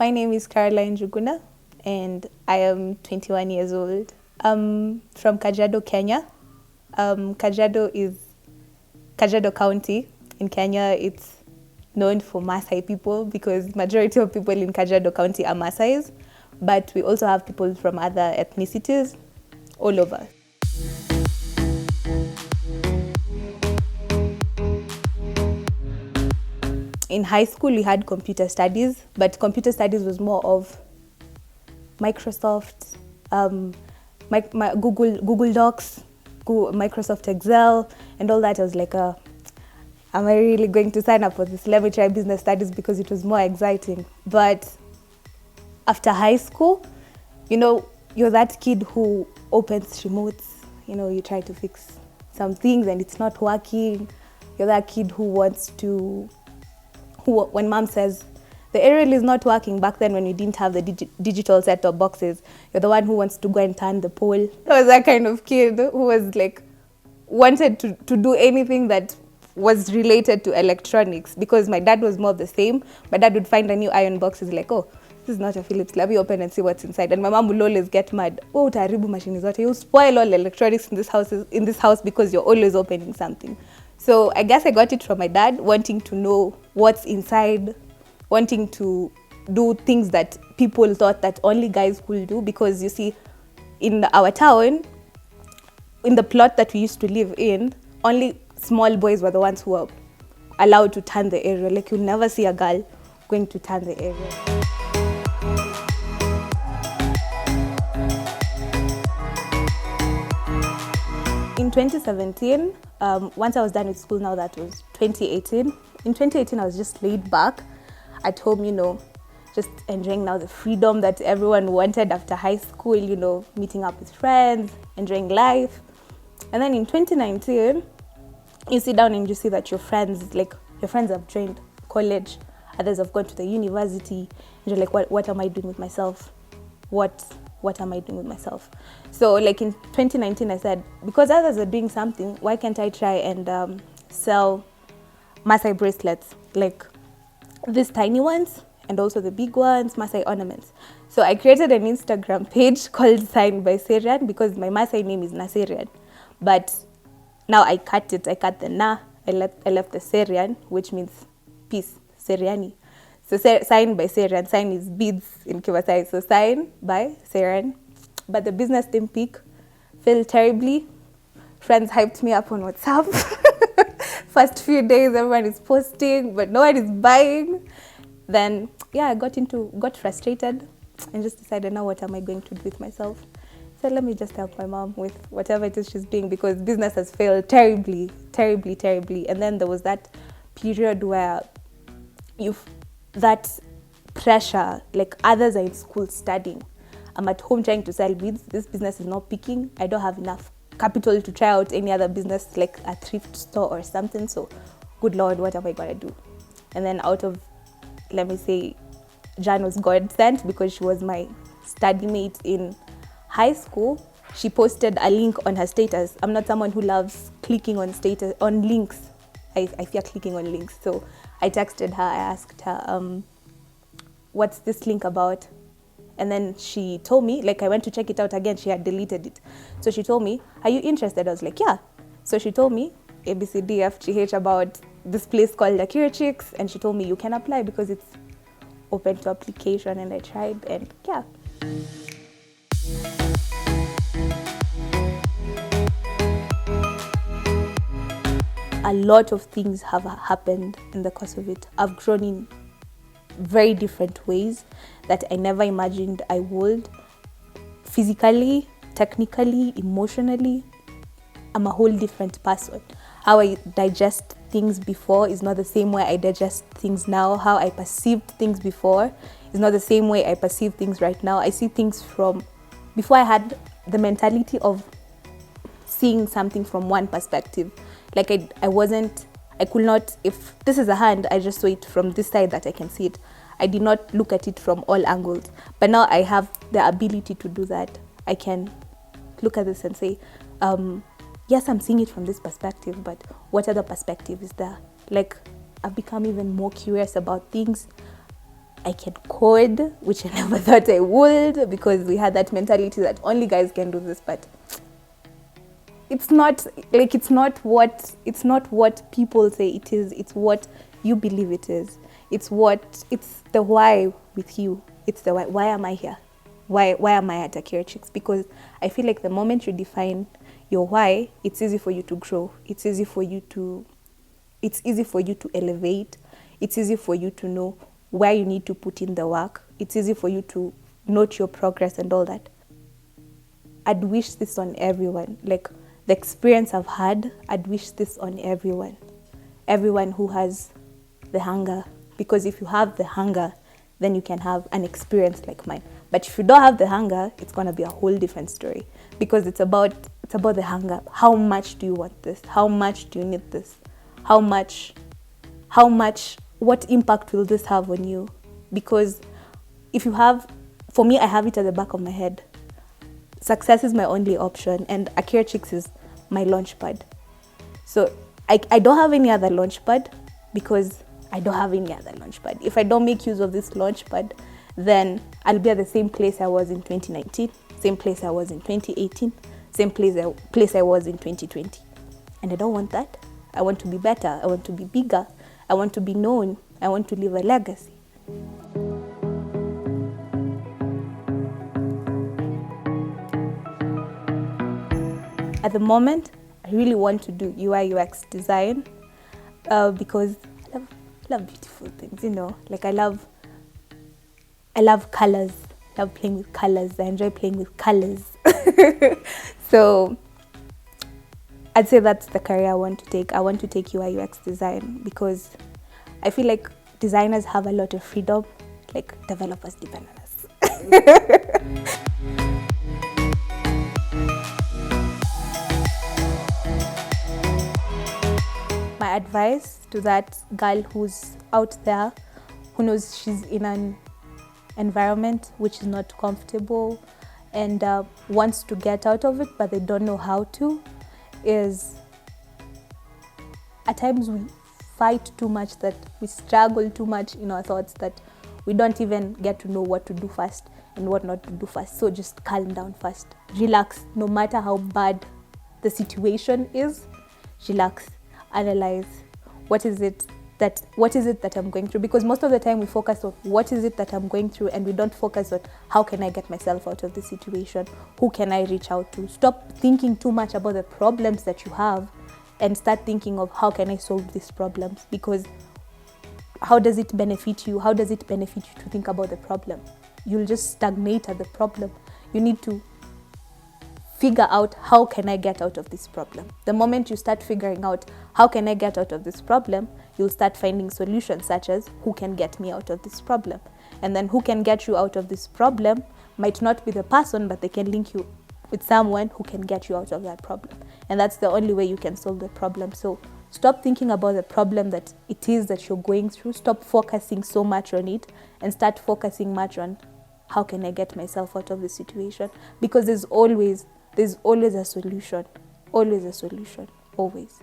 My name is Caroline Njuguna, and I am 21 years old. I'm from Kajiado, Kenya. Kajiado is Kajiado County in Kenya. It's known for Maasai people because majority of people in Kajiado County are Maasais, but we also have people from other ethnicities all over. In high school, we had computer studies, but computer studies was more of Microsoft, my Google Docs, Microsoft Excel, and all that. I was like, am I really going to sign up for this? Let me try business studies because it was more exciting. But after high school, you're that kid who opens remotes. You try to fix some things and it's not working. You're that kid who wants to, when mom says, the aerial is not working, back then when we didn't have the digital set-top boxes, you're the one who wants to go and turn the pole. I was that kind of kid who was like, wanted to do anything that was related to electronics because my dad was more of the same. My dad would find a new iron box, he's like, oh, this is not a Philips, let me open and see what's inside. And my mom would always get mad, oh, utaharibu machine zote, you spoil all electronics in this house because you're always opening something. So I guess I got it from my dad, wanting to know what's inside, wanting to do things that people thought that only guys could do, because you see, in our town, in the plot that we used to live in, only small boys were the ones who were allowed to turn the aerial. Like, you'll never see a girl going to turn the aerial. In 2017, once I was done with school, now that was 2018. In 2018, I was just laid back at home, just enjoying now the freedom that everyone wanted after high school, meeting up with friends, enjoying life. And then in 2019, you sit down and you see that your friends have joined college, others have gone to the university, and you're like, what am I doing with myself? What am I doing with myself? So like in 2019, I said, because others are doing something, why can't I try and sell Maasai bracelets, like these tiny ones and also the big ones, Maasai ornaments. So I created an Instagram page called Signed by Serian because my Maasai name is Naserian. But now I cut it. I cut the na. I left the Serian, which means peace, Seriani. So Signed by Serian. Sign is beads in Kimasai. So Signed by Serian. But the business didn't pick. Failed terribly. Friends hyped me up on WhatsApp. First few days, everyone is posting, but no one is buying. Then, I got frustrated and just decided, now what am I going to do with myself? So let me just help my mom with whatever it is she's doing, because business has failed terribly, terribly, terribly. And then there was that period where that pressure, like others are in school studying. I'm at home trying to sell beads. This business is not picking. I don't have enough capital to try out any other business like a thrift store or something. So, good Lord, what am I going to do? And then out of, let me say, Jan was God sent because she was my study mate in high school. She posted a link on her status. I'm not someone who loves clicking on links. I fear clicking on links. So I texted her, I asked her, what's this link about? And then she told me, like I went to check it out again, she had deleted it. So she told me, are you interested? I was like, yeah. So she told me ABCDFGH about this place called AkiraChix, and she told me you can apply because it's open to application, and I tried, and yeah. A lot of things have happened in the course of it. I've grown in very different ways that I never imagined I would. Physically, technically, emotionally, I'm a whole different person. How I digest things before is not the same way I digest things now. How I perceived things before is not the same way I perceive things right now. I see things from, before I had the mentality of seeing something from one perspective. Like I could not, if this is a hand, I just saw it from this side that I can see it. I did not look at it from all angles. But now I have the ability to do that. I can look at this and say, yes, I'm seeing it from this perspective, but what other perspective is there? Like, I've become even more curious about things. I can code, which I never thought I would, because we had that mentality that only guys can do this, but it's not what people say it is. It's what you believe it is. It's the why with you. It's the why. Why am I here? Why am I at AkiraChix? Because I feel like the moment you define your why, it's easy for you to grow. It's easy for you to elevate. It's easy for you to know where you need to put in the work. It's easy for you to note your progress and all that. I'd wish this on everyone. Like the experience I've had, I'd wish this on everyone. Everyone who has the hunger. Because if you have the hunger, then you can have an experience like mine. But if you don't have the hunger, it's going to be a whole different story. Because it's about the hunger. How much do you want this? How much do you need this? How much, what impact will this have on you? Because for me, I have it at the back of my head. Success is my only option, and AkiraChix is my launchpad. So I don't have any other launchpad, because I don't have any other launchpad. If I don't make use of this launchpad, then I'll be at the same place I was in 2019, same place I was in 2018, same place I was in 2020. And I don't want that. I want to be better. I want to be bigger. I want to be known. I want to leave a legacy. At the moment, I really want to do UI UX design because I love beautiful things, Like I love colors. I love playing with colors. I enjoy playing with colors. So I'd say that's the career I want to take. I want to take UI UX design because I feel like designers have a lot of freedom, like developers depend on us. My advice to that girl who's out there, who knows she's in an environment which is not comfortable and wants to get out of it, but they don't know how to, is at times we fight too much, that we struggle too much in our thoughts, that we don't even get to know what to do first and what not to do first. So just calm down first. Relax, no matter how bad the situation is. Relax, analyze what is it that I'm going through, because most of the time we focus on what is it that I'm going through and we don't focus on how can I get myself out of the situation, who can I reach out to. Stop thinking too much about the problems that you have and start thinking of how can I solve these problems, because how does it benefit you? How does it benefit you to think about the problem? You'll just stagnate at the problem. You need to figure out how can I get out of this problem. The moment you start figuring out how can I get out of this problem, you'll start finding solutions such as who can get me out of this problem. And then who can get you out of this problem might not be the person, but they can link you with someone who can get you out of that problem. And that's the only way you can solve the problem. So stop thinking about the problem that it is that you're going through. Stop focusing so much on it and start focusing much on how can I get myself out of this situation? Because there's always a solution. Always a solution. Always.